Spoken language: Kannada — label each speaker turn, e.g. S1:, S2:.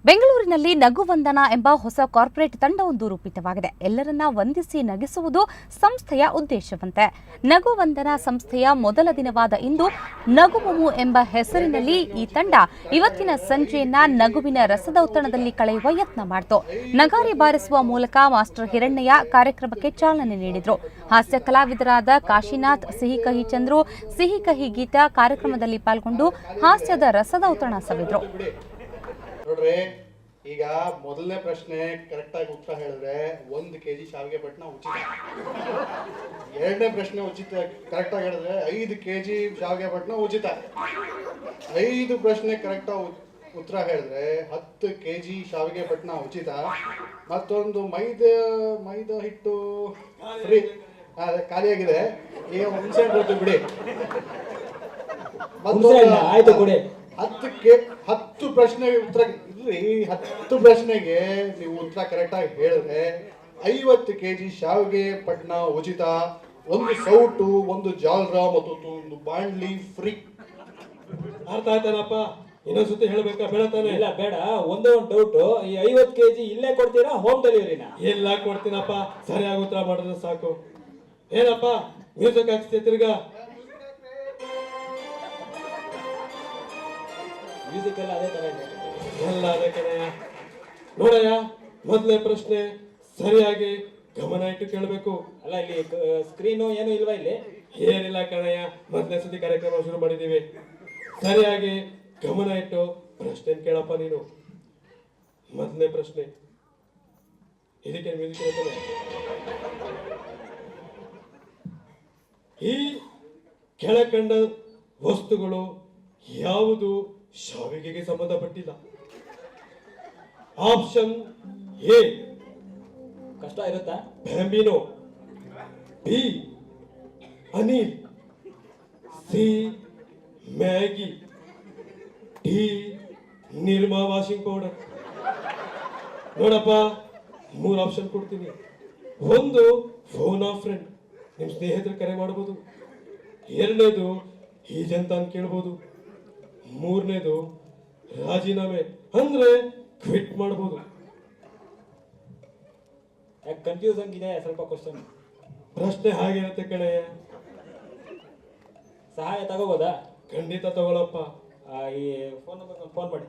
S1: ಬೆಂಗಳೂರಿನಲ್ಲಿ ನಗುವಂದನ ಎಂಬ ಹೊಸ ಕಾರ್ಪೊರೇಟ್ ತಂಡವೊಂದು ರೂಪಿತವಾಗಿದೆ. ಎಲ್ಲರನ್ನ ವಂದಿಸಿ ನಗಿಸುವುದು ಸಂಸ್ಥೆಯ ಉದ್ದೇಶವಂತೆ. ನಗುವಂದನ ಸಂಸ್ಥೆಯ ಮೊದಲ ದಿನವಾದ ಇಂದು ನಗುಮೊಮು ಎಂಬ ಹೆಸರಿನಲ್ಲಿ ಈ ತಂಡ ಇವತ್ತಿನ ಸಂಜೆಯನ್ನ ನಗುವಿನ ರಸದೌತಣದಲ್ಲಿ ಕಳೆಯುವ ಯತ್ನ ಮಾಡಿತು. ನಗಾರಿ ಬಾರಿಸುವ ಮೂಲಕ ಮಾಸ್ಟರ್ ಹಿರಣ್ಣಯ್ಯ ಕಾರ್ಯಕ್ರಮಕ್ಕೆ ಚಾಲನೆ ನೀಡಿದರು. ಹಾಸ್ಯ ಕಲಾವಿದರಾದ ಕಾಶಿನಾಥ್, ಸಿಹಿ ಕಹಿ ಚಂದ್ರು, ಸಿಹಿ ಕಹಿ ಗೀತಾ ಕಾರ್ಯಕ್ರಮದಲ್ಲಿ ಪಾಲ್ಗೊಂಡು ಹಾಸ್ಯದ ರಸದೌತಣ ಸವಿದ್ರು.
S2: ನೋಡ್ರಿ, ಈಗ ಮೊದಲನೇ ಪ್ರಶ್ನೆ ಕರೆಕ್ಟ್ ಆಗಿ ಉತ್ತರ ಹೇಳಿದ್ರೆ 1 kg ಶಾವಿಗೆ ಪಟ್ನ ಉಚಿತ. ಎರಡನೇ ಪ್ರಶ್ನೆ ಕರೆಕ್ಟ್ ಆಗಿ ಹೇಳಿದ್ರೆ 5 kg ಶಾವಿಗೆ ಪಟ್ನ ಉಚಿತ. 5 ಪ್ರಶ್ನೆ ಕರೆಕ್ಟ್ ಆಗಿ ಉತ್ತರ ಹೇಳಿದ್ರೆ 10 kg ಶಾವಿಗೆ ಪಟ್ನ ಉಚಿತ. ಮತ್ತೊಂದು ಮೈದಾ ಹಿಟ್ಟು ಫ್ರೀ ಖಾಲಿಯಾಗಿದೆ. ಈಗ ಹುಣಸೆ ಕೊಡ್ತೀವಿ ಬಿಡಿ.
S3: ಆಯ್ತು ಕೊಡಿ.
S2: 10 ಪ್ರಶ್ನೆಗೆ ಉತ್ತರ ಇದ್ರಿ. 10 ಪ್ರಶ್ನೆಗೆ ನೀವು ಉತ್ತರ ಕರೆಕ್ಟ್ ಆಗಿ ಹೇಳಿದ್ರೆ 50 kg ಶಾವಿಗೆ ಪಟ್ನ ಉಚಿತ, 1 ಸೌಟು, 1 ಜಾಲ್ರ ಮತ್ತು 1 ಬಾಂಡ್ಲಿ ಫ್ರೀ.
S3: ಅರ್ಥ ಆಯ್ತಾನಪ್ಪ? ಇನ್ನೊಂದ್ಸತಿ ಹೇಳ್ಬೇಕಾ? ಬೇಡ ತಾನೆ? ಇಲ್ಲ ಬೇಡ. ಒಂದೇ ಒಂದು ಡೌಟ್, ಈ 50 kg ಇಲ್ಲೇ ಕೊಡ್ತೀರಾ ಹೋಮ್ ಡೆಲಿವರಿನ? ಎಲ್ಲ ಕೊಡ್ತೀನಪ್ಪ, ಸರಿಯಾಗಿ ಉತ್ತರ ಮಾಡಿದ್ರೆ ಸಾಕು. ಏನಪ್ಪ ಮ್ಯೂಸಿಕ್ ಹಾಕ್ಸ್ತೀಯ ತಿರ್ಗಾ? ಮ್ಯೂಸಿಕ್ ಎಲ್ಲ ಅದೇ ತರ ಇದೆ. ಎಲ್ಲ ಅದೇ ಕಣಯ್ಯ. ನೋಡಯ್ಯ, ಮೊದಲನೇ ಪ್ರಶ್ನೆ ಸರಿಯಾಗಿ ಗಮನ ಇಟ್ಟು ಕೇಳಬೇಕು. ಅಲ್ಲ, ಇಲ್ಲಿ ಸ್ಕ್ರೀನು ಏನು ಇಲ್ವಾ? ಇಲ್ಲಿ ಏನಿಲ್ಲ ಕಣಯ್ಯ, ಮೊದಲನೇ ಸತಿ ಕಾರ್ಯಕ್ರಮ ಶುರು ಮಾಡಿದ್ದೀವಿ. ಸರಿಯಾಗಿ ಗಮನ ಇಟ್ಟು ಪ್ರಶ್ನೆ ಕೇಳಪ್ಪ ನೀನು. ಮೊದಲನೇ ಪ್ರಶ್ನೆ, ಇದಕ್ಕೆ ಮ್ಯೂಸಿಕ್ ಹೇಳ್ತಾನೆ. ಈ ಕೆಳಕಂಡ ವಸ್ತುಗಳು ಯಾವುದು ಶಾವಿಗೆಗೆ ಸಂಬಂಧಪಟ್ಟಿಲ್ಲ? ಆಪ್ಷನ್ ಎ ಕಷ್ಟ ಇರುತ್ತಾ? Bambino, B Anil, C Maggi, D Nirma washing powder. ನೋಡಪ್ಪ, 3 ಆಪ್ಷನ್ ಕೊಡ್ತೀನಿ. 1 ಫೋನ್ ಆಫ್ ಫ್ರೆಂಡ್, ನಿಮ್ಮ ಸ್ನೇಹಿತರು ಕರೆ ಮಾಡಬಹುದು. 2ನೇದು ಹೀಜಂತ ಕೇಳ್ಬೋದು. 3ನೇದು ರಾಜೀನಾಮೆ ಅಂದ್ರೆ ಕ್ವಿಟ್ ಮಾಡಬಹುದು. ಕನ್ಫ್ಯೂಸಿಂಗ್ ಇದೆ ಸ್ವಲ್ಪ ಕ್ವಶನ್. ಪ್ರಶ್ನೆ ಹಾಗಿರುತ್ತೆ ಕಣಯ್ಯ. ಸಹಾಯ ತಗೋಬೋದಾ? ಖಂಡಿತ ತಗೊಳಪ್ಪ. ಈ ಫೋನ್ ನಂಬರ್ ಫೋನ್ ಮಾಡಿ.